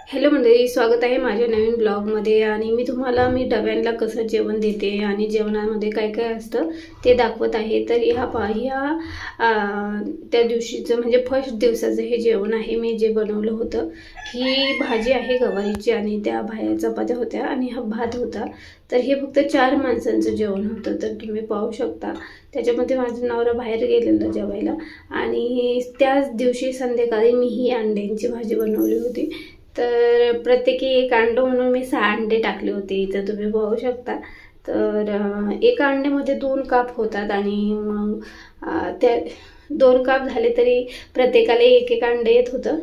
Hello मंडळी, स्वागत आहे माझ्या नवीन ब्लॉगमध्ये। आणि मी डब्यांना कसं जेवण देते आणि जेवणामध्ये काय काय असतं ते दाखवत आहे। तर त्या दिवशीचं म्हणजे फर्स्ट दिवसाचं हे जेवण आहे मी जे बनवलं होतं। ही भाजी आहे गवारीची आणि त्या बाहेर चपात्या होत्या आणि हा भात होता। तर हे फक्त 4 माणसांचं जेवण होतं। तर तुम्ही पाहू शकता त्याच्यामध्ये माझा नवरा बाहेर गेलेला जेवायला आणि त्याच दिवशी संध्याकाळी मी ही अंड्यांची भाजी बनवली होती। तर प्रत्येकी एक अंड म्हणून मी 6 अंडे टाकले होते। इथं तुम्ही पाहू शकता। तर एका अंड्यामध्ये 2 काप होतात आणि मग त्या 2 काप झाले तरी प्रत्येकाला एक एक अंडे येत होतं।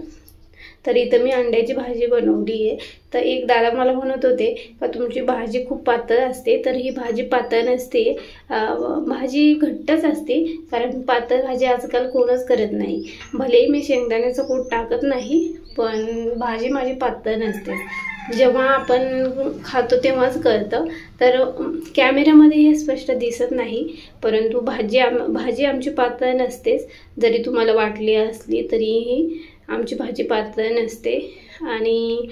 तर इथं मी अंड्याची भाजी बनवली आहे। तर एक दादा मला म्हणत होते का तुमची भाजी खूप पातळ असते, तर ही भाजी पातळ नसते, भाजी घट्टच असते। कारण पातळ भाजी आजकाल कोणच करत नाही। भलेही मी शेंगदाण्याचं कूट टाकत नाही, पण भाजी माझी पातळ नसते। जेव्हा आपण खातो तेव्हाच कळतं। तर कॅमेऱ्यामध्ये हे स्पष्ट दिसत नाही, परंतु भाजी आमची पातळ नसतेच। जरी तुम्हाला वाटली असली तरीही आमची भाजी पातळ नसते। आणि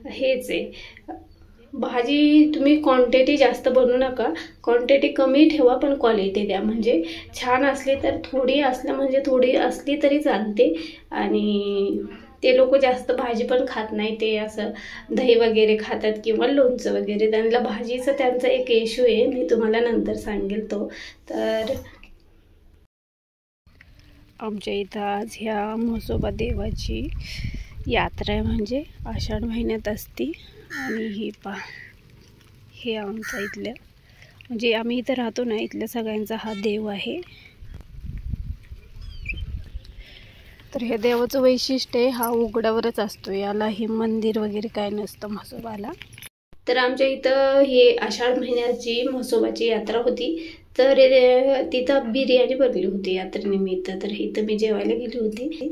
हेच आहे, भाजी तुम्ही क्वांटिटी जास्त बनवू नका, क्वांटिटी कमी ठेवा पण क्वालिटी द्या। म्हणजे छान असली तर थोडी असली तरी चालते। आणि ते लोक जास्त भाजी पण खात नाही, ते असं दही वगैरे खातात किंवा लोणचं वगैरे। त्यांना भाजीचं त्यांचा एक इश्यू आहे, मी तुम्हाला नंतर सांगेल तो। तर आमच्या इथं आज ह्या म्हसोबा देवाची यात्रा आहे, म्हणजे आषाढ महिन्यात असती। आणि हे आमचा इथल्या म्हणजे आम्ही इथं राहतो ना, इथल्या सगळ्यांचा हा देव आहे। तर हे देवाचं वैशिष्ट्य आहे, हा उघड्यावरच असतो, याला हे मंदिर वगैरे काय नसतं म्हसोबाला। तर आमच्या इथं हे आषाढ महिन्याची म्हसोबाची यात्रा होती। तर तिथं बिर्याणी बनली होती यात्रेनिमित्त। तर इथं मी जेवायला गेली होती।